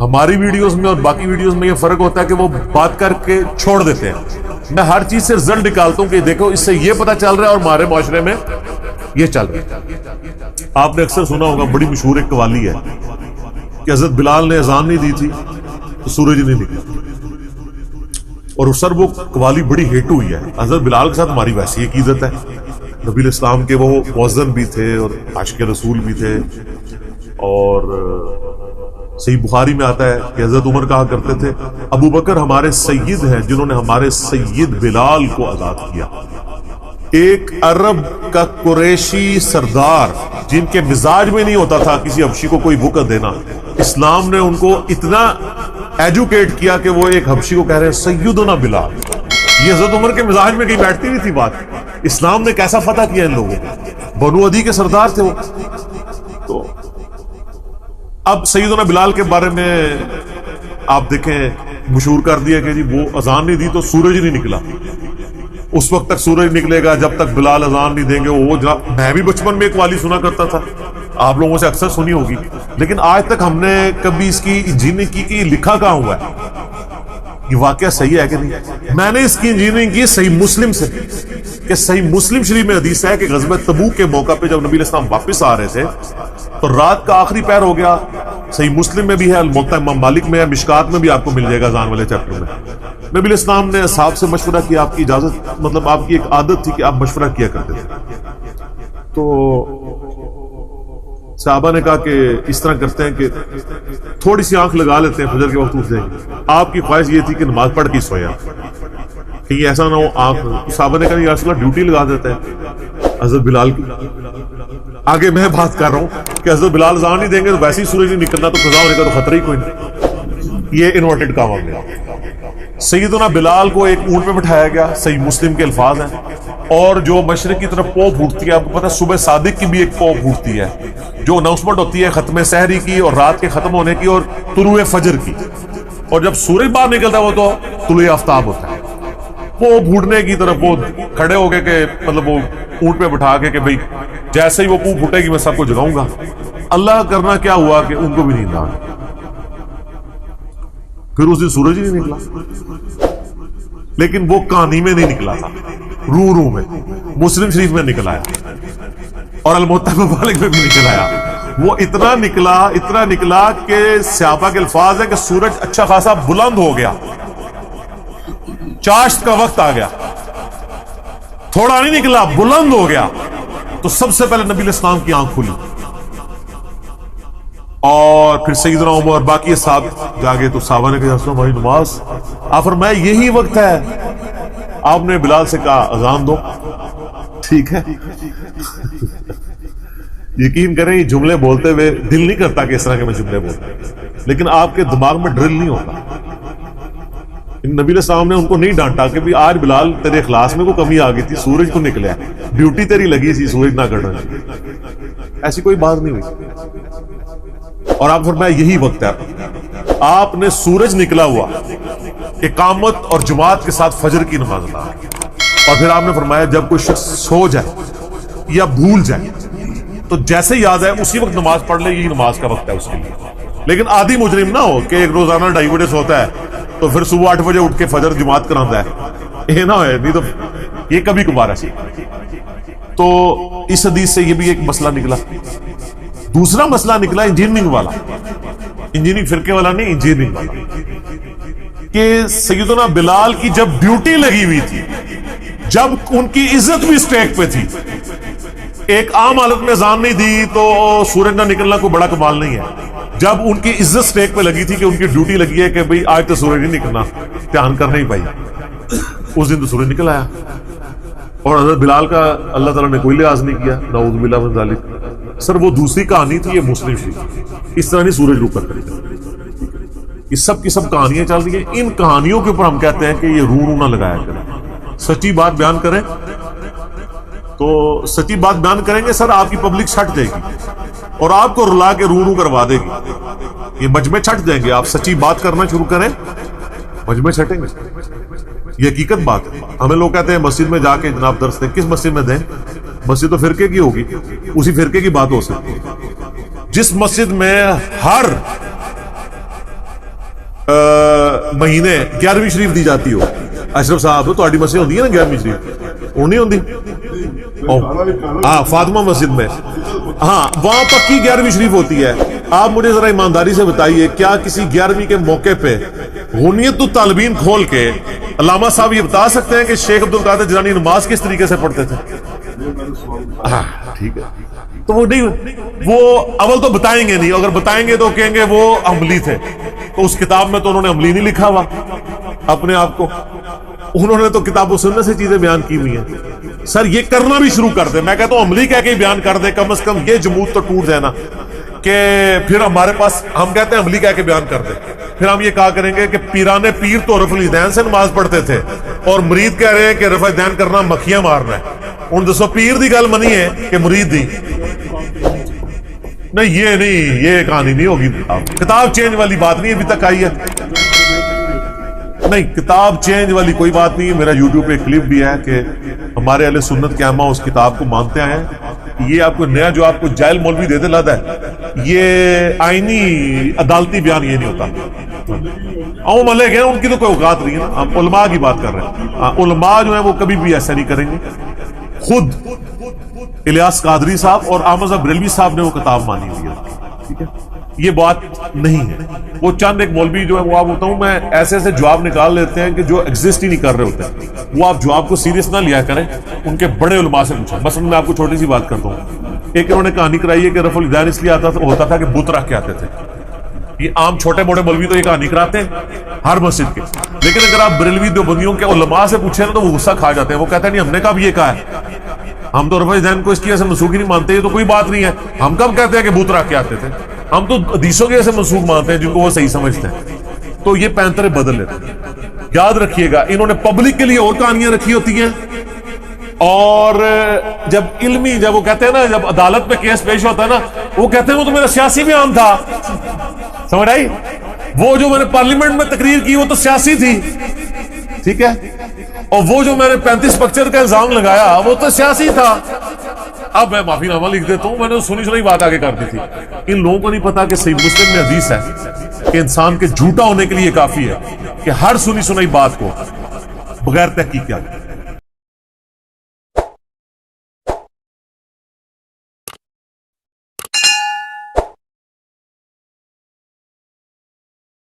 ہماری ویڈیوز میں اور باقی ویڈیوز میں یہ فرق ہوتا ہے کہ وہ بات کر کے چھوڑ دیتے ہیں. میں ہر چیز سے رزلٹ نکالتا ہوں کہ دیکھو اس سے یہ پتہ چل رہا ہے اور ہمارے معاشرے میں یہ چل رہا ہے. آپ نے اکثر سنا ہوگا, بڑی مشہور ایک قوالی ہے کہ حضرت بلال نے اذان نہیں دی تھی تو سورج نہیں نکلا, اور سر وہ قوالی بڑی ہٹ ہوئی ہے. حضرت بلال کے ساتھ ہماری ویسی عقیدت ہے, نبی الاسلام کے وہ مؤذن بھی تھے اور عاشق رسول بھی تھے. اور صحیح بخاری میں آتا ہے کہ حضرت عمر کہا کرتے تھے ابو بکر ہمارے سید ہیں جنہوں نے ہمارے سید بلال کو آزاد کیا. ایک عرب کا قریشی سردار جن کے مزاج میں نہیں ہوتا تھا کسی حبشی کو کوئی وقت دینا, اسلام نے ان کو اتنا ایجوکیٹ کیا کہ وہ ایک حبشی کو کہہ رہے ہیں سیدنا بلال. یہ حضرت عمر کے مزاج میں کہیں بیٹھتی نہیں تھی بات. اسلام نے کیسا فتح کیا ان لوگوں کو, بنو عدی کے سردار تھے وہ. تو اب سیدنا بلال کے بارے میں آپ دیکھیں مشہور کر دیا کہ جی وہ اذان نہیں دی تو سورج نہیں نکلا. اس وقت تک سورج نکلے گا جب تک بلال اذان نہیں دیں گے. وہ جناب میں بھی بچپن میں ایک والی سنا کرتا تھا, آپ لوگوں سے اکثر سنی ہوگی, لیکن آج تک ہم نے کبھی اس کی انجینئرنگ کی کہ یہ لکھا کہاں ہوا ہے, یہ واقعہ صحیح ہے کہ نہیں. میں نے اس کی انجینئرنگ کی صحیح مسلم سے, کہ صحیح مسلم شریف میں حدیث ہے کہ غزوہ تبوک کے موقع پہ جب نبی علیہ السلام واپس آ رہے تھے تو رات کا آخری پہر ہو گیا. صحیح مسلم میں بھی ہے, الموطا امام مالک میں ہے, مشکات میں بھی آپ کو مل جائے گا اذان والے چیپٹر میں. نبی علیہ السلام نے اصحاب سے مشورہ کیا, آپ کی اجازت مطلب آپ کی ایک عادت تھی کہ آپ مشورہ کیا کرتے تھے. تو صحابہ نے کہا کہ اس طرح کرتے ہیں کہ تھوڑی سی آنکھ لگا لیتے ہیں, فجر کے وقت اٹھ جائیں گے. آپ کی خواہش یہ تھی کہ نماز پڑھ کے سویا, کہ ایسا نہ ہو آنکھ. صحابہ نے کہا یا رسول اللہ ڈیوٹی لگا دیتے ہیں حضرت بلال کی. آگے میں بات کر رہا ہوں کہ حضرت بلال اذان نہیں دیں گے تو ویسے ہی سورج نہیں نکلنا, تو قضا ہونے کا تو خطرہ ہی کوئی نہیں. یہ انورٹڈ کام ہو گیا. سیدنا بلال کو ایک اونٹ پہ بٹھایا گیا, صحیح مسلم کے الفاظ ہیں, اور جو مشرق کی طرف پو پھوٹتی ہے, آپ کو پتا صبح صادق کی بھی ایک پو پھوٹتی ہے جو اناؤنسمنٹ ہوتی ہے ختم سحری کی اور رات کے ختم ہونے کی اور طلوع فجر کی. اور جب سورج باہر نکلتا ہے وہ تو طلوع آفتاب ہوتا ہے. وہ پھوٹنے کی طرف وہ کھڑے ہو گئے کہ مطلب وہ اونٹ پہ بٹھا کے کہ بھئی جیسے ہی وہ پو پھوٹے گی میں سب کو جگاؤں گا. اللہ کرنا کیا ہوا کہ ان کو بھی نیند آ گئی. پھر اس دن سورج ہی نہیں نکلا, لیکن وہ کہانی میں نہیں نکلا تھا, رو میں مسلم شریف میں نکل آیا اور الموطا مالک میں بھی نکل آیا. وہ اتنا نکلا کہ صحابہ کے الفاظ ہے کہ سورج اچھا خاصا بلند ہو گیا, چاشت کا وقت آ گیا, تھوڑا نہیں نکلا بلند ہو گیا. تو سب سے پہلے نبی علیہ السلام کی آنکھ کھلی, اور پھر سیدنا عمر اور باقی صاحب جاگے. تو صحابہ نے کہا ہماری نماز, آپ فرمایا یہی وقت ہے. آپ نے بلال سے کہا اذان دو, ٹھیک ہے. یقین کریں یہ جملے بولتے ہوئے دل نہیں کرتا کہ اس طرح کے میں جملے بولتا, لیکن آپ کے دماغ میں ڈرل نہیں ہوتا. نبی علیہ السلام نے ان کو نہیں ڈانٹا کہ بھی آج بلال تیرے اخلاص میں کوئی کمی آ گئی تھی, سورج کو نکلیا, ڈیوٹی تیری لگی تھی سورج نہ کرنا, ایسی کوئی بات نہیں ہوئی. اور آپ فرمایا یہی وقت ہے. آپ نے سورج نکلا ہوا اقامت اور جماعت کے ساتھ فجر کی نماز ادا کی, اور پھر آپ نے فرمایا جب کوئی شخص سو جائے یا بھول جائے تو جیسے یاد ہے اسی وقت نماز پڑھ لے, یہی نماز کا وقت ہے اس کے لیے. لیکن عادی مجرم نہ ہو کہ ایک روزانہ 2:30 بجے سوتا ہے تو پھر صبح 8 بجے اٹھ کے فجر جماعت کراتا ہے, یہ نہ ہوئے, نہیں تو یہ کبھی کبھار ہے. تو اس حدیث سے یہ بھی ایک مسئلہ نکلا. دوسرا مسئلہ نکلا انجینئرنگ والا, انجینئرنگ فرقے والا نہیں, انجینئرنگ والا, کہ سیدنا بلال کی جب ڈیوٹی لگی ہوئی تھی, جب ان کی عزت بھی اسٹیک پہ تھی, ایک عام حالت میں اذان نہیں دی تو سورج نہ نکلنا کوئی بڑا کمال نہیں ہے. جب ان کی عزت اسٹیک پہ لگی تھی کہ ان کی ڈیوٹی لگی ہے کہ بھئی آج تو سورج نہیں نکلنا, دھیان کرنا ہی پائی, اس دن تو سورج نکل آیا. اور حضرت بلال کا اللہ تعالیٰ نے کوئی لحاظ نہیں کیا, نعوذ باللہ من ذالک. سر وہ دوسری کہانی تھی, یہ مسلم شریف, اس طرح نہیں سورج روک کر یہ سب کی سب کہانیاں چل رہی ہیں. ان کہانیوں کے اوپر ہم کہتے ہیں کہ یہ رو نہ لگایا کریں, سچی بات بیان کریں. تو سچی بات بیان کریں گے سر, آپ کی پبلک چھٹ جائے گی اور آپ کو رلا کے رو کروا دے گی. یہ مجمع چھٹ جائیں گے. آپ سچی بات کرنا شروع کریں, مجمع چھٹیں گے. یہ حقیقت بات ہے. ہمیں لوگ کہتے ہیں مسجد میں جا کے جناب درس دیں, کس مسجد میں دیں؟ مسجد تو فرقے کی ہوگی, اسی فرقے کی بات ہو سکتی ہے. جس مسجد میں ہر مہینے 11ویں شریف دی جاتی ہو اشرف صاحب تہاڈی مسجد ہوندی ہے نا 11ویں شریف وہ نہیں ہوندی ہاں فاطمہ مسجد میں ہاں وہاں پکی 11ویں شریف ہوتی ہے آپ مجھے ذرا ایمانداری سے بتائیے کیا کسی 11ویں کے موقع پہ غنیت الطالبین کھول کے علامہ صاحب یہ بتا سکتے ہیں کہ شیخ عبد القادر جیلانی نماز کس طریقے سے پڑھتے تھے ہاں ٹھیک ہے تو وہ نہیں وہ اول تو بتائیں گے نہیں اگر بتائیں گے تو کہیں گے وہ عملی تھے تو اس کتاب میں تو انہوں نے عملی نہیں لکھا ہوا اپنے آپ کو انہوں نے تو کتاب و سنت سے چیزیں بیان کی ہوئی ہیں سر یہ کرنا بھی شروع کر دے میں کہتا ہوں عملی کہہ کے بیان کر دے کم از کم یہ جمود تو ٹوٹ جائے نا کہ پھر ہمارے پاس ہم کہتے ہیں عملی کہہ کے بیان کر دے پھر ہم یہ کہا کریں گے کہ پیران پیر تو رفع الیدین سے نماز پڑھتے تھے اور مرید کہہ رہے ہیں کہ رفع الیدین کرنا مکھیاں مارنا ہے ان دسو پیر دی گل منی ہے کہ مرید دی نہیں یہ کہانی نہیں ہوگی کتاب چینج والی بات نہیں ابھی تک آئی ہے نہیں کتاب چینج والی کوئی بات نہیں ہے میرا یوٹیوب پہ کلپ بھی ہے کہ ہمارے اہل سنت کے ائمہ اس کتاب کو مانتے ہیں یہ آپ کو نیا جو آپ کو جائل مولوی دے دے لاتا ہے یہ آئینی عدالتی بیان یہ نہیں ہوتا عوام علیہ ہیں ان کی تو کوئی اوقات نہیں ہے نا ہم علماء کی بات کر رہے ہیں علماء جو ہیں وہ کبھی بھی ایسا نہیں کریں گے خود الیاس قادری صاحب اور احمد صاحب بریلوی صاحب نے وہ کتاب مانی ہوئی ہے ٹھیک ہے یہ بات نہیں ہے وہ چند ایک مولوی جو ہے وہ آپ بتاؤں میں ایسے ایسے جواب نکال لیتے ہیں کہ جو ایگزسٹ ہی نہیں کر رہے ہوتے ہیں وہ آپ جواب کو سیریس نہ لیا کریں ان کے بڑے علماء سے پوچھیں بس میں آپ کو چھوٹی سی بات کرتا ہوں ایک انہوں نے کہانی کرائی ہے کہ رفع الیدین اس لیے ہوتا تھا کہ بت رکھ کے آتے تھے یہ عام چھوٹے موٹے مولوی تو یہ کہانی کراتے ہیں ہر مسجد کے لیکن اگر آپ بریلوی دیوبندیوں کے علماء سے پوچھیں نا تو وہ غصہ کھا جاتے ہیں وہ کہتے ہیں نہیں ہم نے کب یہ کہا ہے ہم تو رفع الیدین کو اس کی ایسے منسوخ ہی نہیں مانتے یہ تو کوئی بات نہیں ہے ہم کب کہتے ہیں کہ بت رکھ کے آتے تھے ہم تو حدیثوں کے ایسے منسوخ مانتے ہیں جن کو وہ صحیح سمجھتے ہیں تو یہ پینترے بدل لیتے ہیں یاد رکھیے گا انہوں نے پبلک کے لیے اور کہانیاں رکھی ہوتی ہیں اور جب وہ کہتے ہیں نا جب عدالت میں کیس پیش ہوتا ہے نا وہ کہتے ہیں وہ تو میرا سیاسی بیان تھا سمجھ آئی وہ جو میں نے پارلیمنٹ میں تقریر کی وہ تو سیاسی تھی ٹھیک ہے اور وہ جو میں نے 35 پکچر کا الزام لگایا وہ تو سیاسی تھا اب میں معافی نامہ لکھ دیتا ہوں میں نے سنی سنائی بات آگے کر دی تھی ان لوگوں کو نہیں پتا کہ صحیح مسلم میں حدیث ہے کہ انسان کے جھوٹا ہونے کے لیے کافی ہے کہ ہر سنی سنائی بات کو بغیر تحقیق کیا